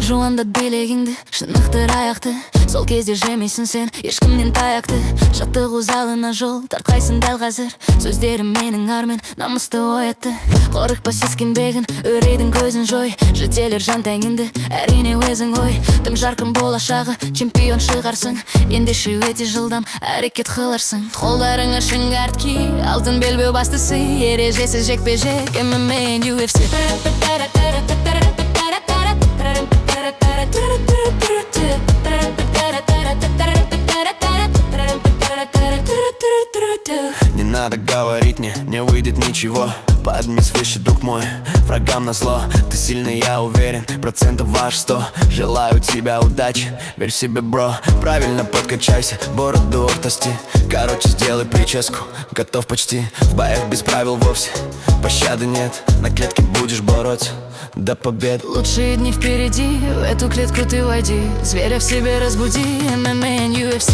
Жуандат билегіңді, шынықтыр аяқты. Сол кезде жемейсің сен ешкімнен таяқты. Жаттығу залына жол тартқайсың дәл қазір. Сөздерім менің армен намысты оятты. Қорықпа сескенбегін, үрейдің көзін жой. Жетелер жан тәңінді, әрине өзің ой. Тым жарқын болашағы, чемпион шығарсың. Ендеше өте жылдам әрекет қыларсың. Қолдарыңа шыңғарт ки, алтын белбеу бастысы. Ережесіз жекпе-жек, MMA and UFC. Не надо говорить мне, не выйдет ничего. Подними свыше, друг мой, врагам назло. Ты сильный, я уверен, процентов ваш 100. Желаю тебе удачи, верь в себе, бро. Правильно подкачайся, бороду отрасти. Короче, сделай прическу, готов почти. В боях без правил вовсе, пощады нет. На клетке будешь бороться до побед. Лучшие дни впереди, в эту клетку ты войди. Зверя в себе разбуди, MMA and UFC.